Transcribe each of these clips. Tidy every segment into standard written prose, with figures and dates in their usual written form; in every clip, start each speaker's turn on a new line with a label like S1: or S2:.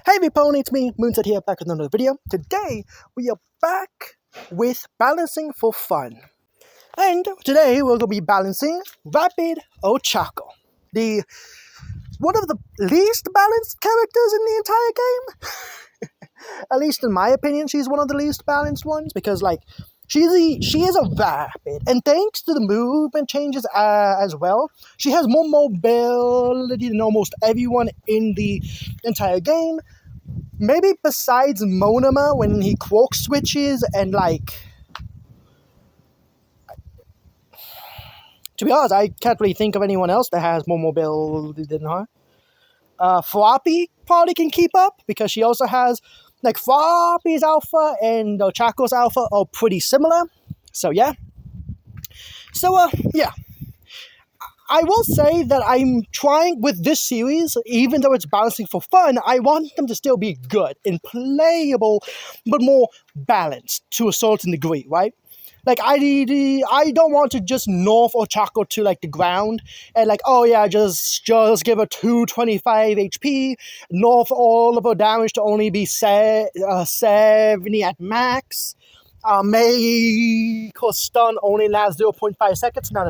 S1: Hey Pony, it's me, Moonset here, back with another video. Today, we are back with balancing for fun. And today, we're going to be balancing Rapid Ochako, one of the least balanced characters in the entire game. At least in my opinion, she's one of the least balanced ones, because, she is a Rapid, and thanks to the movement changes as well, she has more mobility than almost everyone in the entire game. Maybe besides Monoma when he quark switches and to be honest, I can't really think of anyone else that has more mobility than her. Floppy probably can keep up because she also has Floppy's alpha and Ochako's alpha are pretty similar. So yeah. Yeah. I will say that I'm trying with this series, even though it's balancing for fun, I want them to still be good and playable, but more balanced to a certain degree, right? I don't want to just nerf Ochako to the ground and just give her 225 HP, nerf all of her damage to only be 70 at max, make her stun only last 0.5 seconds. No.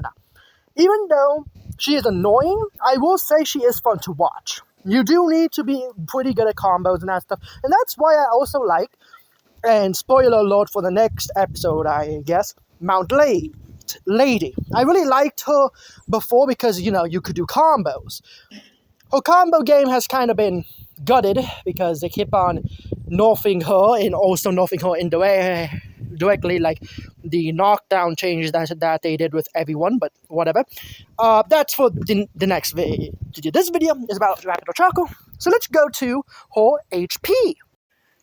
S1: Even though she is annoying, I will say she is fun to watch. You do need to be pretty good at combos and that stuff. And that's why I also like, and spoiler alert for the next episode, I guess, Mount Lady. I really liked her before because, you could do combos. Her combo game has kind of been gutted because they keep on nerfing her and also nerfing her indirectly, the knockdown changes that they did with everyone, but whatever. That's for the next video. This video is about Rapid Ochako, so let's go to her HP.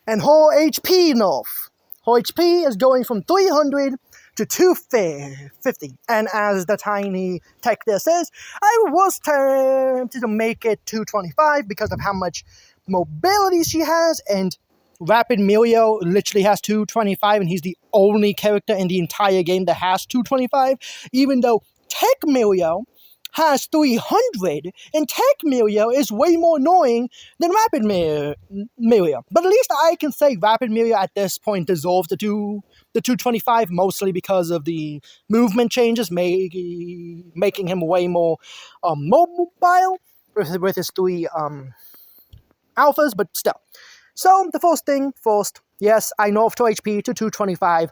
S1: And her HP nerf. Her HP is going from 300 to 250. And as the tiny tech there says, I was tempted to make it 225 because of how much mobility she has, and Rapid Milio literally has 225, and he's the only character in the entire game that has 225, even though Tech Milio has 300, and Tech Milio is way more annoying than Rapid Milio. But at least I can say Rapid Milio at this point deserves the 225, mostly because of the movement changes, making him way more mobile with his three alphas, but still. So, the first thing first, yes, I nerfed her HP to 225,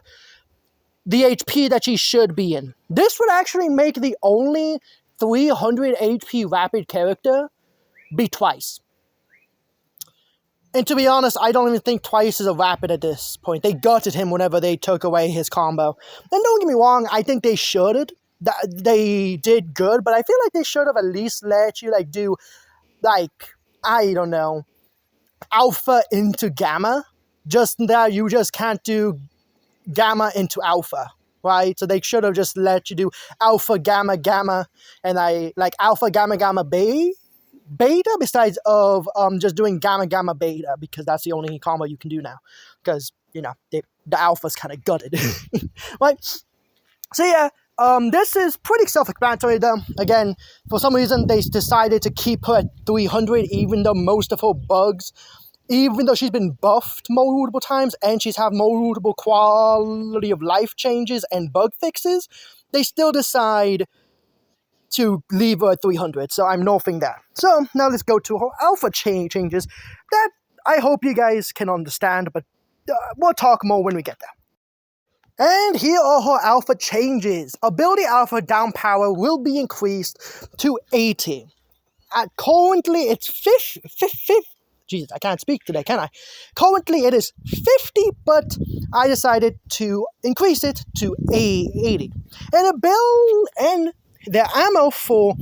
S1: the HP that she should be in. This would actually make the only 300 HP Rapid character be Twice. And to be honest, I don't even think Twice is a Rapid at this point. They gutted him whenever they took away his combo. And don't get me wrong, I think they should. They did good, but I feel like they should have at least let you, do, I don't know, Alpha into Gamma, just that you just can't do Gamma into Alpha, right? So they should have just let you do Alpha, Gamma, Gamma, and Alpha, Gamma, Gamma, Beta, besides of just doing Gamma, Gamma, Beta, because that's the only combo you can do now, because, the Alpha's kind of gutted, right? So yeah, this is pretty self-explanatory though. Again, for some reason, they decided to keep her at 300, even though most of her bugs, even though she's been buffed multiple times, and she's had multiple quality of life changes and bug fixes, they still decide to leave her at 300, so I'm nerfing that. So, now let's go to her alpha changes that I hope you guys can understand, but we'll talk more when we get there. And here are her alpha changes. Ability alpha down power will be increased to 80. Currently, it's 50. Jesus, I can't speak today, can I? Currently, it is 50, but I decided to increase it to 80. And the ammo for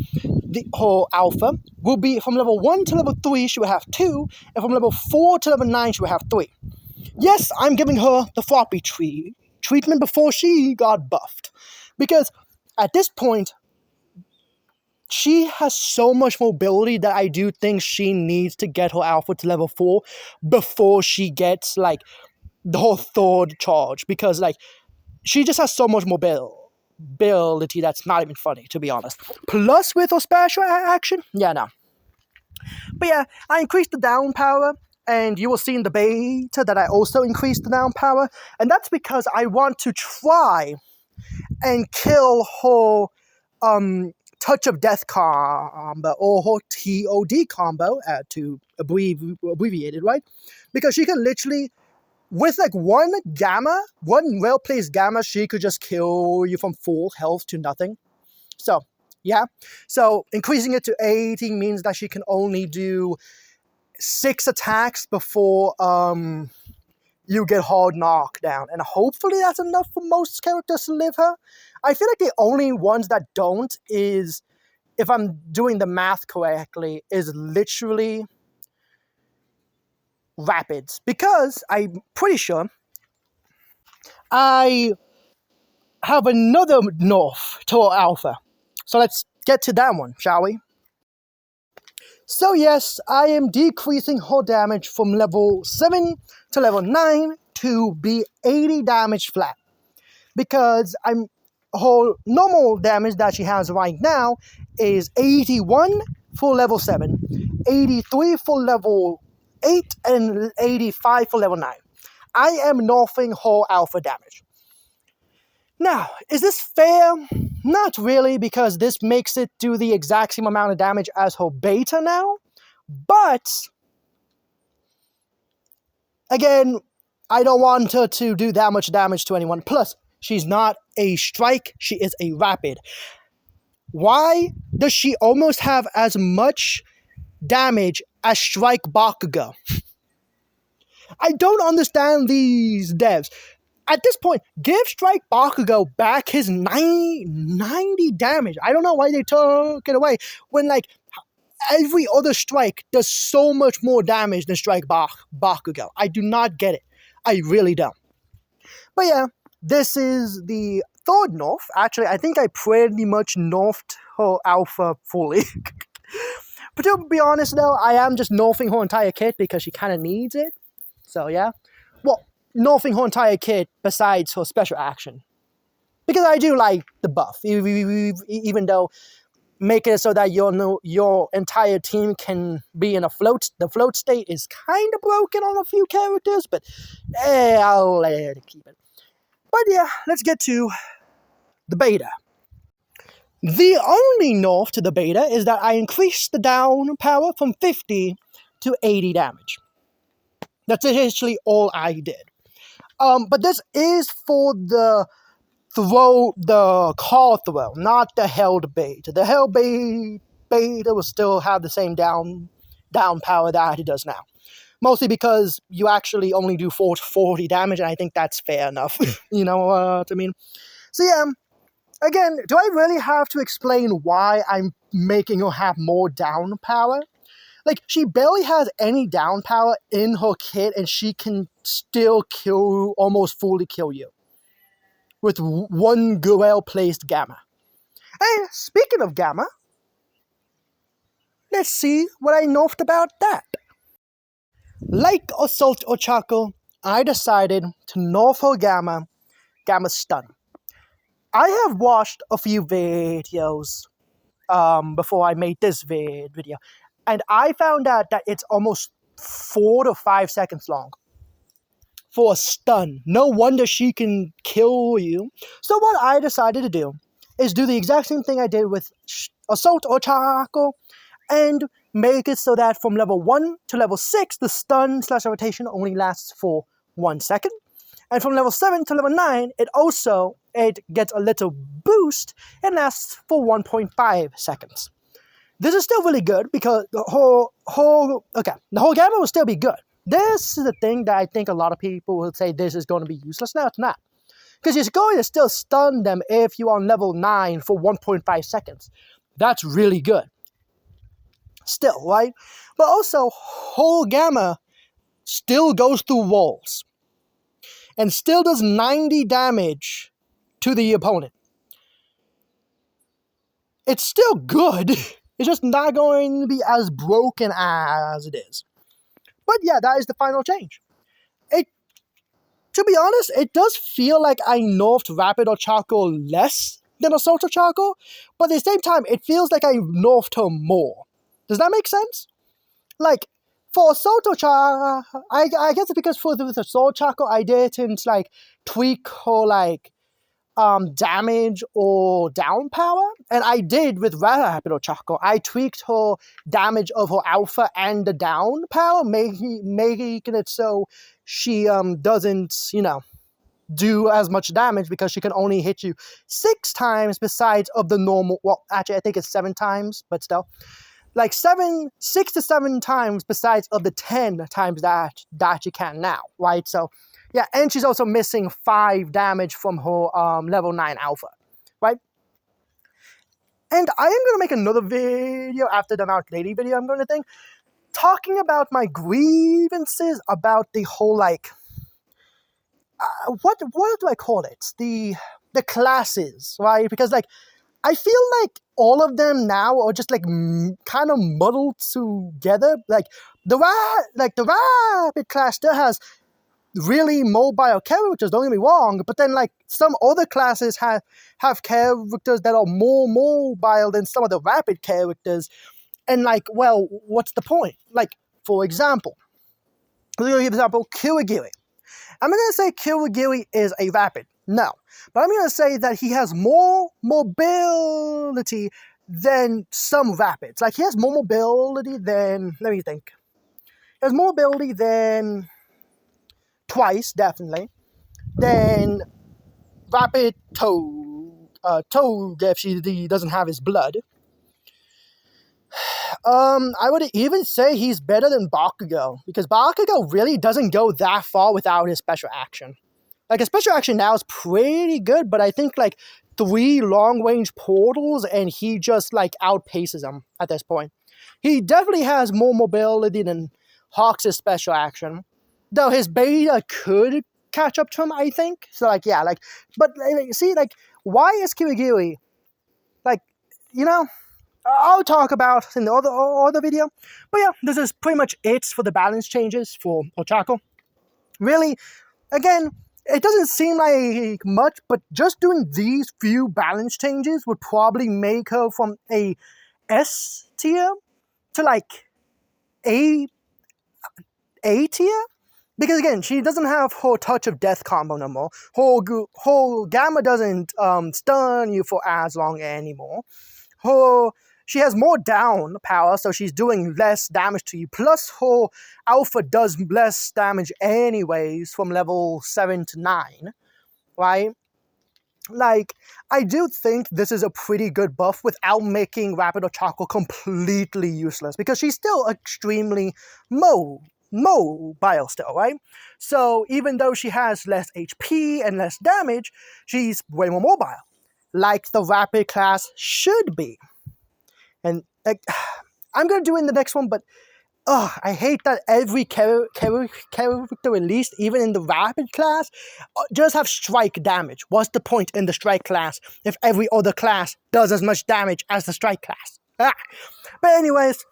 S1: her alpha will be from level 1 to level 3, she will have 2, and from level 4 to level 9, she will have 3. Yes, I'm giving her the floppy treatment before she got buffed, because at this point, she has so much mobility that I do think she needs to get her alpha to level 4 before she gets, her third charge. Because, she just has so much mobility that's not even funny, to be honest. Plus, with her special action, yeah, no. But yeah, I increased the down power, And you will see in the beta that I also increased the down power. And that's because I want to try and kill her Touch of Death combo, or her TOD combo, to abbreviate it, right? Because she can literally, with like one well-placed Gamma, she could just kill you from full health to nothing. So, yeah. So, increasing it to 18 means that she can only do 6 attacks before you get hard knockdown. And hopefully that's enough for most characters to live her. I feel like the only ones that don't is, if I'm doing the math correctly, is literally Rapids. Because I'm pretty sure I have another nerf to Alpha. So let's get to that one, shall we? So yes, I am decreasing her damage from level 7 to level 9 to be 80 damage flat. Because her normal damage that she has right now is 81 for level 7, 83 for level 8, and 85 for level 9. I am nerfing her alpha damage. Now, is this fair? Not really, because this makes it do the exact same amount of damage as her beta now. But, again, I don't want her to do that much damage to anyone. Plus, she's not a strike, she is a rapid. Why does she almost have as much damage as Strike Bakugo? I don't understand these devs. At this point, give Strike Bakugo back his 90 damage. I don't know why they took it away when, like, every other strike does so much more damage than Strike Bakugo. I do not get it. I really don't. But yeah, this is the third nerf. Actually, I think I pretty much nerfed her alpha fully. But to be honest though, I am just nerfing her entire kit because she kind of needs it. So yeah. Well, nerfing her entire kit besides her special action. Because I do like the buff. Even though making it so that your entire team can be in the float state is kind of broken on a few characters, but I'll let it keep it. But yeah, let's get to the beta. The only nerf to the beta is that I increased the down power from 50 to 80 damage. That's essentially all I did. But this is for the call throw, not the held bait. The held bait will still have the same down power that it does now. Mostly because you actually only do 40 damage, and I think that's fair enough. You know what I mean? So yeah, again, do I really have to explain why I'm making her have more down power? Like, she barely has any down power in her kit, and she can still almost fully kill you. With one well-placed Gamma. And speaking of Gamma, let's see what I nerfed about that. Like Assault Ochako, I decided to nerf her Gamma Stun. I have watched a few videos before I made this video, and I found out that it's almost 4 to 5 seconds long for a stun. No wonder she can kill you. So what I decided to do is do the exact same thing I did with Assault Ochako and make it so that from level 1 to level 6, the stun/rotation only lasts for 1 second. And from level 7 to level 9, it gets a little boost and lasts for 1.5 seconds. This is still really good because the whole Gamma will still be good. This is the thing that I think a lot of people will say this is going to be useless. No, it's not. Because you're going to still stun them if you're on level 9 for 1.5 seconds. That's really good. Still, right? But also, whole Gamma still goes through walls. And still does 90 damage to the opponent. It's still good. It's just not going to be as broken as it is. But yeah, that is the final change. To be honest, it does feel like I nerfed Rapid Ochako less than Assault Ochako, but at the same time, it feels like I nerfed her more. Does that make sense? Like, For Ochako, I guess it's because for the Ochako, I didn't like tweak her like damage or down power, and I did with Rapid Ochako. I tweaked her damage of her alpha and the down power, making it so she doesn't do as much damage because she can only hit you 6 times besides of the normal. Well, actually, I think it's 7 times, but still. Like 6 to 7 times besides of the 10 times that you can now, right? So, yeah, and she's also missing 5 damage from her level 9 alpha, right? And I am going to make another video after the Mount Lady video, I'm going to think, talking about my grievances about the whole, like, what do I call it? The classes, right? Because, like, I feel like all of them now are just like kind of muddled together. Like the rapid class still has really mobile characters. Don't get me wrong, but then like some other classes have characters that are more mobile than some of the rapid characters. And like, well, what's the point? Like, for example, Kirigiri. I'm not going to say Kirigiri is a rapid. No. But I'm going to say that he has more mobility than some rapids. Like, he has more mobility than... Let me think. He has more mobility than... Twice, definitely. Than Rapid Toad, if he doesn't have his blood. I would even say he's better than Bakugo. Because Bakugo really doesn't go that far without his special action. Like, his special action now is pretty good, but I think, like, 3 long-range portals, and he just, like, outpaces him at this point. He definitely has more mobility than Hawks' special action. Though his beta could catch up to him, I think. So, like, yeah, like, but, like, see, like, why is Kirigiri, like, I'll talk about in the other video. But, yeah, this is pretty much it for the balance changes for Ochako. Really, again... It doesn't seem like much, but just doing these few balance changes would probably make her from a S tier to like A tier. Because again, she doesn't have her Touch of Death combo no more. Her Gama doesn't stun you for as long anymore. She has more down power, so she's doing less damage to you. Plus, her alpha does less damage anyways from level 7 to 9, right? Like, I do think this is a pretty good buff without making Rapid Ochako completely useless, because she's still extremely mobile still, right? So, even though she has less HP and less damage, she's way more mobile, like the Rapid class should be. And like, I'm going to do it in the next one, but I hate that every character released, even in the Rapid class, just have strike damage. What's the point in the strike class if every other class does as much damage as the strike class? But anyways,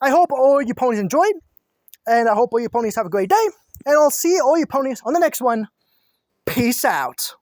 S1: I hope all your ponies enjoyed, and I hope all your ponies have a great day, and I'll see all your ponies on the next one. Peace out.